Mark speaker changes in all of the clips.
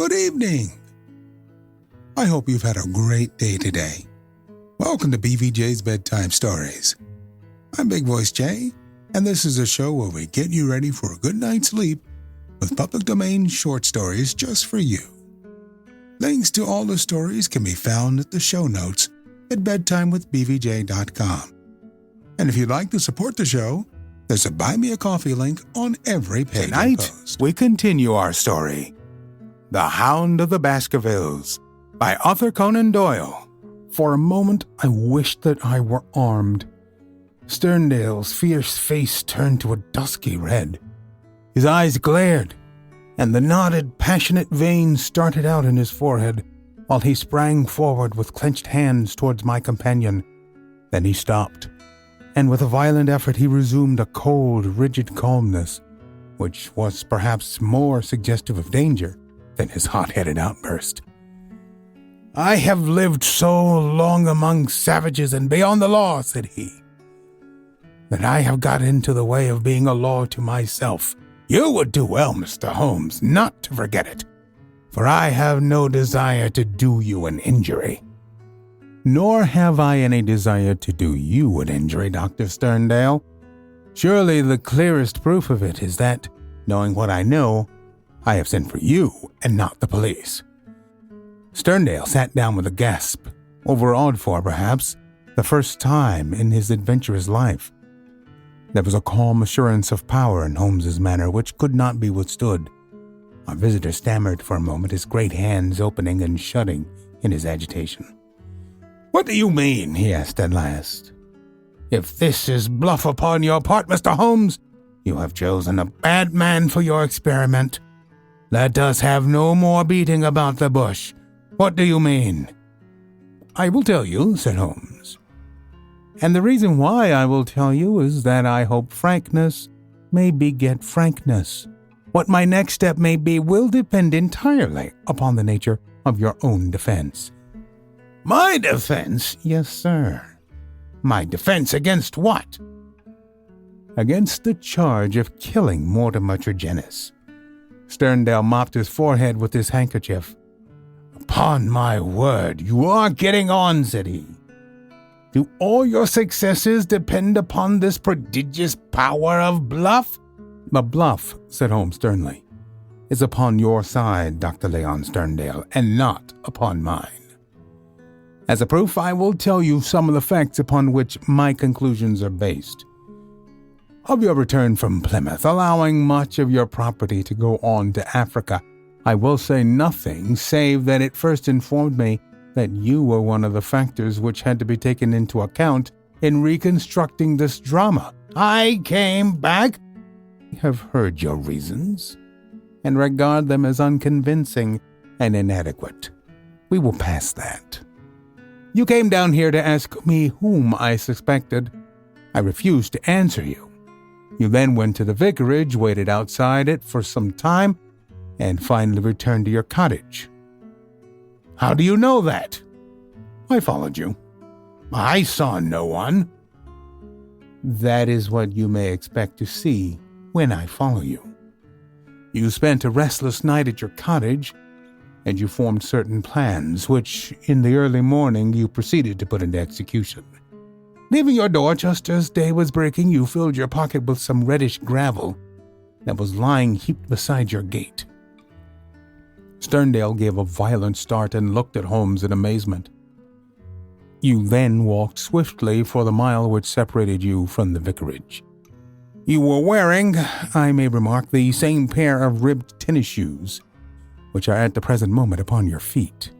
Speaker 1: Good evening. I hope you've had a great day today. Welcome to BVJ's Bedtime Stories. I'm Big Voice Jay, and this is a show where we get you ready for a good night's sleep with public domain short stories just for you. Links to all the stories can be found at the show notes at bedtimewithbvj.com. And if you'd like to support the show, there's a Buy Me a Coffee link on every page.
Speaker 2: Tonight, we continue our story, The Hound of the Baskervilles, by Arthur Conan Doyle. For a moment, I wished that I were armed. Sterndale's fierce face turned to a dusky red. His eyes glared, and the knotted, passionate veins started out in his forehead, while he sprang forward with clenched hands towards my companion. Then he stopped, and with a violent effort he resumed a cold, rigid calmness, which was perhaps more suggestive of danger than his hot-headed outburst. "I have lived so long among savages and beyond the law," said he, "that I have got into the way of being a law to myself. You would do well, Mr. Holmes, not to forget it, for I have no desire to do you an injury." "Nor have I any desire to do you an injury, Dr. Sterndale. Surely the clearest proof of it is that, knowing what I know, I have sent for you and not the police." Sterndale sat down with a gasp, overawed for, perhaps, the first time in his adventurous life. There was a calm assurance of power in Holmes's manner which could not be withstood. Our visitor stammered for a moment, his great hands opening and shutting in his agitation. "What do you mean?" he asked at last. "If this is bluff upon your part, Mr. Holmes, you have chosen a bad man for your experiment. Let us have no more beating about the bush. What do you mean?" "I will tell you," said Holmes. "And the reason why I will tell you is that I hope frankness may beget frankness. What my next step may be will depend entirely upon the nature of your own defense." "My defense?" "Yes, sir." "My defense against what?" "Against the charge of killing Mortimer Tregennis." Sterndale mopped his forehead with his handkerchief. "Upon my word, you are getting on," said he. "Do all your successes depend upon this prodigious power of bluff?" "The bluff," said Holmes sternly, "is upon your side, Dr. Leon Sterndale, and not upon mine. As a proof, I will tell you some of the facts upon which my conclusions are based. Of your return from Plymouth, allowing much of your property to go on to Africa, I will say nothing save that it first informed me that you were one of the factors which had to be taken into account in reconstructing this drama. I came back. I have heard your reasons, and regard them as unconvincing and inadequate. We will pass that. You came down here to ask me whom I suspected. I refused to answer you. You then went to the vicarage, waited outside it for some time, and finally returned to your cottage. How do you know that?" "I followed you." "I saw no one." "That is what you may expect to see when I follow you. You spent a restless night at your cottage, and you formed certain plans, which in the early morning you proceeded to put into execution. Leaving your door just as day was breaking, you filled your pocket with some reddish gravel that was lying heaped beside your gate." Sterndale gave a violent start and looked at Holmes in amazement. "You then walked swiftly for the mile which separated you from the vicarage. You were wearing, I may remark, the same pair of ribbed tennis shoes which are at the present moment upon your feet.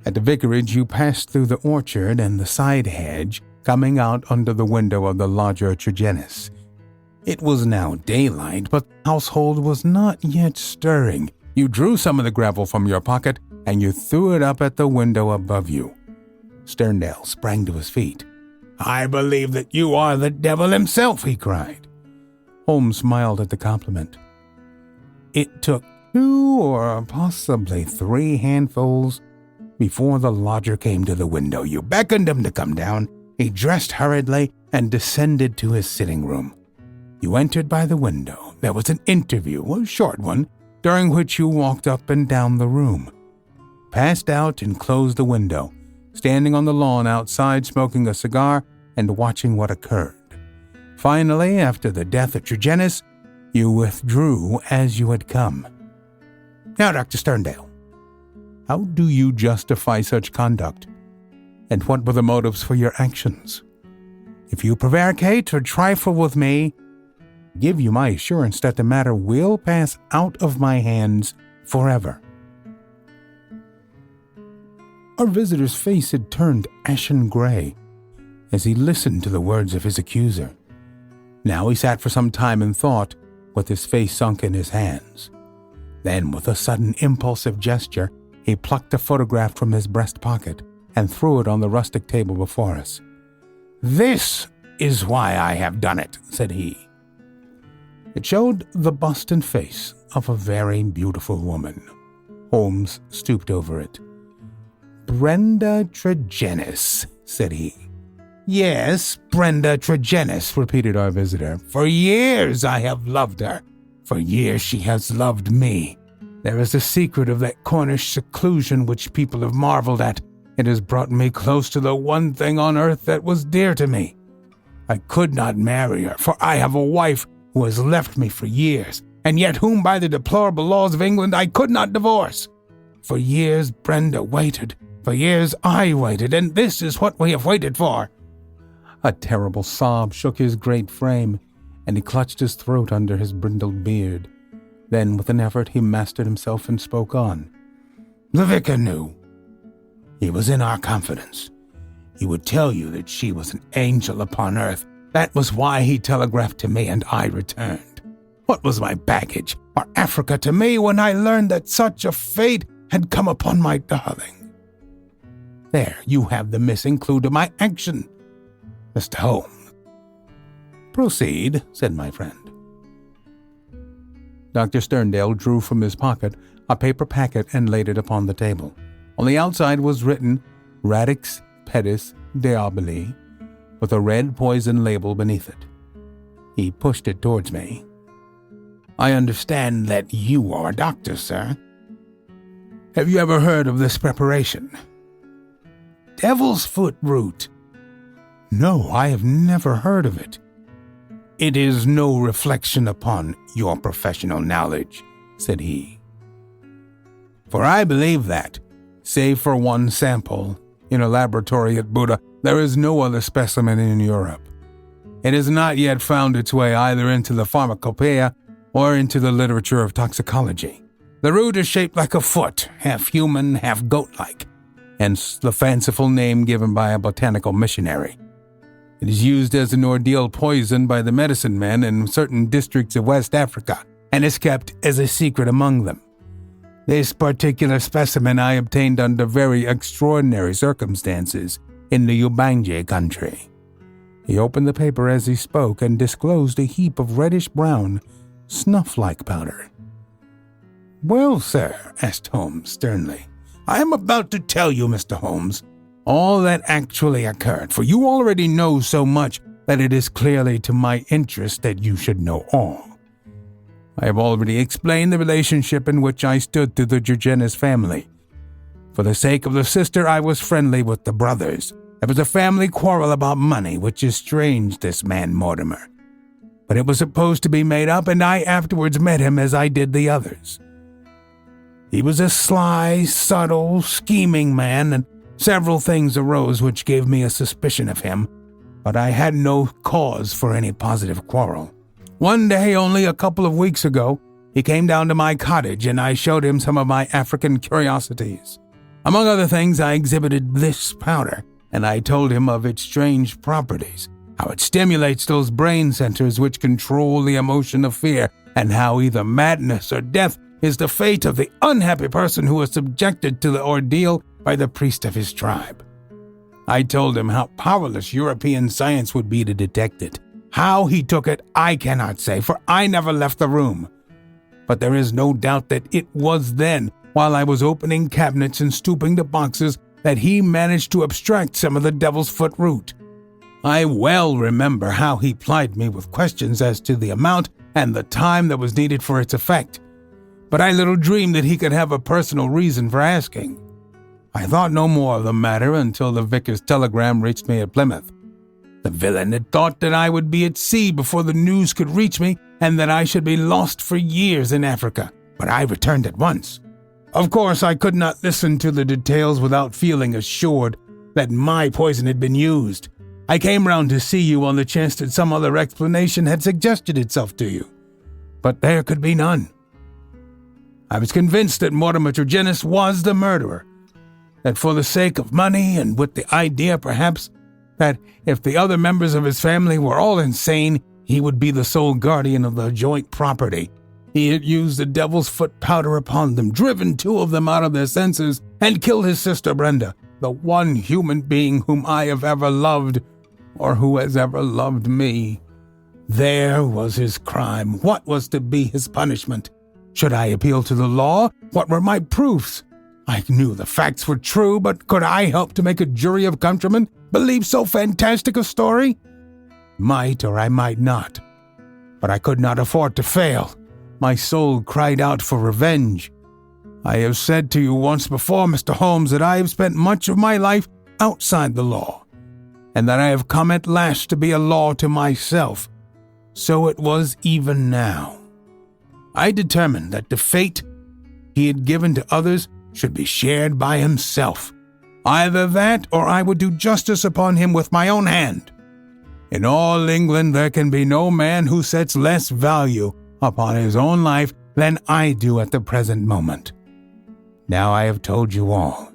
Speaker 2: At the vicarage you passed through the orchard and the side hedge, coming out under the window of the lodger Tregennis. It was now daylight, but the household was not yet stirring. You drew some of the gravel from your pocket, and you threw it up at the window above you." Sterndale sprang to his feet. "I believe that you are the devil himself," he cried. Holmes smiled at the compliment. "It took 2 or possibly 3 handfuls before the lodger came to the window. You beckoned him to come down. He dressed hurriedly and descended to his sitting room. You entered by the window. There was an interview, a short one, during which you walked up and down the room, passed out and closed the window, standing on the lawn outside smoking a cigar and watching what occurred. Finally, after the death of Tregennis, you withdrew as you had come. Now, Dr. Sterndale, how do you justify such conduct? And what were the motives for your actions? If you prevaricate or trifle with me, I give you my assurance that the matter will pass out of my hands forever. Our visitor's face had turned ashen gray as he listened to the words of his accuser. Now he sat for some time in thought, with his face sunk in his hands. Then, with a sudden impulsive gesture, he plucked a photograph from his breast pocket and threw it on the rustic table before us. "This is why I have done it," said he. It showed the bust and face of a very beautiful woman. Holmes stooped over it. "Brenda Tregennis," said he. "Yes, Brenda Tregennis," repeated our visitor. "For years I have loved her. For years she has loved me. There is a secret of that Cornish seclusion which people have marveled at. It has brought me close to the one thing on earth that was dear to me. I could not marry her, for I have a wife who has left me for years, and yet whom by the deplorable laws of England I could not divorce. For years Brenda waited. For years I waited, and this is what we have waited for." A terrible sob shook his great frame, and he clutched his throat under his brindled beard. Then, with an effort, he mastered himself and spoke on. "The vicar knew. He was in our confidence. He would tell you that she was an angel upon earth. That was why he telegraphed to me, and I returned. What was my baggage or Africa to me when I learned that such a fate had come upon my darling? There you have the missing clue to my action, Mr. Holmes." "Proceed," said my friend. Dr. Sterndale drew from his pocket a paper packet and laid it upon the table. On the outside was written Radix Pedis Diaboli, with a red poison label beneath it. He pushed it towards me. "I understand that you are a doctor, sir. Have you ever heard of this preparation? Devil's foot root." "No, I have never heard of it." "It is no reflection upon your professional knowledge," said he. "For I believe that, save for one sample, in a laboratory at Buda, there is no other specimen in Europe. It has not yet found its way either into the pharmacopoeia or into the literature of toxicology. The root is shaped like a foot, half human, half goat-like, hence the fanciful name given by a botanical missionary. It is used as an ordeal poison by the medicine men in certain districts of West Africa, and is kept as a secret among them. This particular specimen I obtained under very extraordinary circumstances in the Ubangye country." He opened the paper as he spoke and disclosed a heap of reddish-brown, snuff-like powder. "Well, sir," asked Holmes sternly, "I am about to tell you, Mr. Holmes, all that actually occurred, for you already know so much that it is clearly to my interest that you should know all. I have already explained the relationship in which I stood to the Tregennis family. For the sake of the sister, I was friendly with the brothers. There was a family quarrel about money which estranged this man Mortimer. But it was supposed to be made up, and I afterwards met him as I did the others. He was a sly, subtle, scheming man, and several things arose which gave me a suspicion of him, but I had no cause for any positive quarrel. One day, only a couple of weeks ago, he came down to my cottage, and I showed him some of my African curiosities. Among other things, I exhibited this powder, and I told him of its strange properties, how it stimulates those brain centers which control the emotion of fear, and how either madness or death is the fate of the unhappy person who is subjected to the ordeal by the priest of his tribe. I told him how powerless European science would be to detect it. How he took it, I cannot say, for I never left the room. But there is no doubt that it was then, while I was opening cabinets and stooping to boxes, that he managed to abstract some of the devil's foot root. I well remember how he plied me with questions as to the amount and the time that was needed for its effect. but I little dreamed that he could have a personal reason for asking. I thought no more of the matter until the vicar's telegram reached me at Plymouth. The villain had thought that I would be at sea before the news could reach me and that I should be lost for years in Africa, but I returned at once. Of course, I could not listen to the details without feeling assured that my poison had been used. I came round to see you on the chance that some other explanation had suggested itself to you, but there could be none. I was convinced that Mortimer Tregennis was the murderer, that for the sake of money and with the idea, perhaps, that if the other members of his family were all insane, he would be the sole guardian of the joint property. He had used the devil's foot powder upon them, driven 2 of them out of their senses, and killed his sister Brenda, the one human being whom I have ever loved, or who has ever loved me. There was his crime. What was to be his punishment? Should I appeal to the law? What were my proofs? I knew the facts were true, but could I help to make a jury of countrymen believe so fantastic a story? Might or I might not, but I could not afford to fail. My soul cried out for revenge. I have said to you once before, Mr. Holmes, that I have spent much of my life outside the law, and that I have come at last to be a law to myself. So it was even now. I determined that the fate he had given to others should be shared by himself. Either that, or I would do justice upon him with my own hand. In all England there can be no man who sets less value upon his own life than I do at the present moment. Now I have told you all.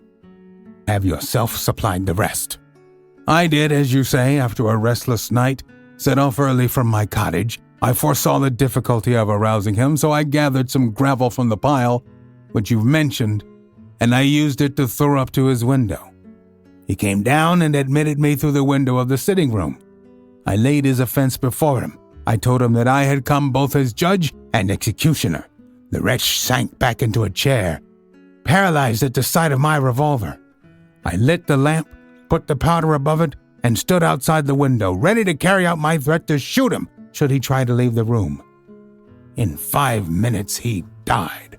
Speaker 2: Have yourself supplied the rest. I did, as you say, after a restless night, set off early from my cottage. I foresaw the difficulty of arousing him, so I gathered some gravel from the pile, which you've mentioned, and I used it to throw up to his window. He came down and admitted me through the window of the sitting room. I laid his offense before him. I told him that I had come both as judge and executioner. The wretch sank back into a chair, paralyzed at the sight of my revolver. I lit the lamp, put the powder above it, and stood outside the window, ready to carry out my threat to shoot him should he try to leave the room. In 5 minutes he died.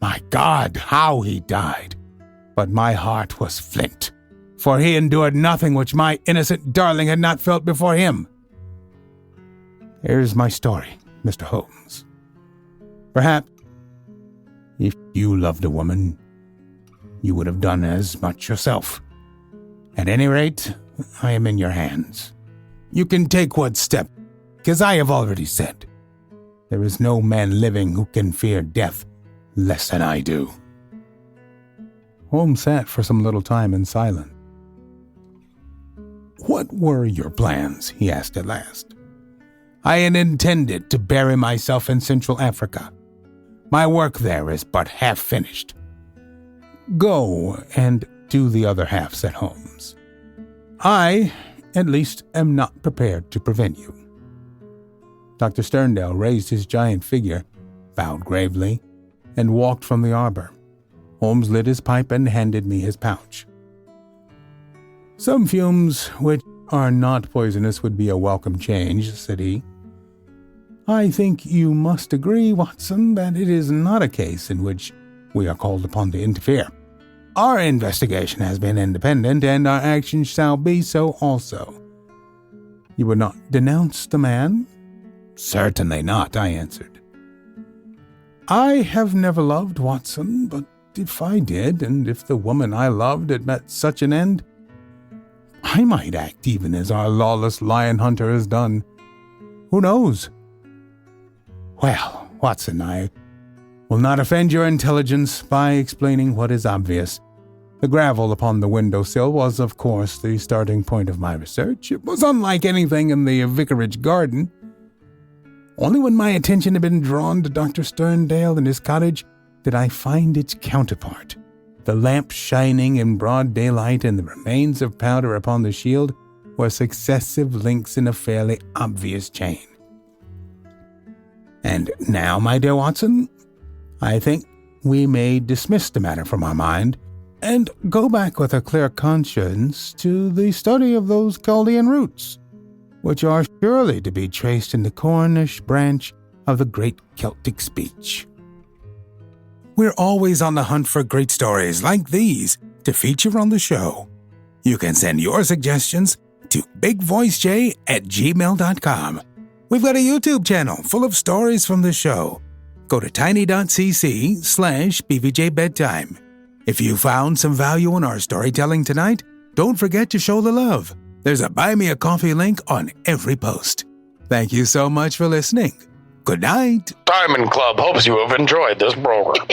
Speaker 2: My God, how he died! But my heart was flint, for he endured nothing which my innocent darling had not felt before him. Here's my story, Mr. Holmes. Perhaps, if you loved a woman, you would have done as much yourself. At any rate, I am in your hands. You can take what step, because I have already said, there is no man living who can fear death less than I do. Holmes sat for some little time in silence. What were your plans? He asked at last. I had intended to bury myself in Central Africa. My work there is but half finished. Go and do the other half, said Holmes. I, at least, am not prepared to prevent you. Dr. Sterndale raised his giant figure, bowed gravely, and walked from the arbor. Holmes lit his pipe and handed me his pouch. Some fumes which are not poisonous would be a welcome change, said he. I think you must agree, Watson, that it is not a case in which we are called upon to interfere. Our investigation has been independent, and our action shall be so also. You would not denounce the man? Certainly not, I answered. I have never loved, Watson, but if I did, and if the woman I loved had met such an end, I might act even as our lawless lion hunter has done. Who knows? Well, Watson, I will not offend your intelligence by explaining what is obvious. The gravel upon the windowsill was, of course, the starting point of my research. It was unlike anything in the vicarage garden. Only when my attention had been drawn to Dr. Sterndale and his cottage did I find its counterpart. The lamp shining in broad daylight and the remains of powder upon the shield were successive links in a fairly obvious chain. And now, my dear Watson, I think we may dismiss the matter from our mind and go back with a clear conscience to the study of those Chaldean roots, which are surely to be traced in the Cornish branch of the great Celtic speech. We're always on the hunt for great stories like these to feature on the show. You can send your suggestions to bigvoicej@gmail.com. We've got a YouTube channel full of stories from the show. Go to tiny.cc/BVJ Bedtime. If you found some value in our storytelling tonight, don't forget to show the love. There's a Buy Me a Coffee link on every post. Thank you so much for listening. Good night.
Speaker 3: Diamond Club hopes you have enjoyed this program.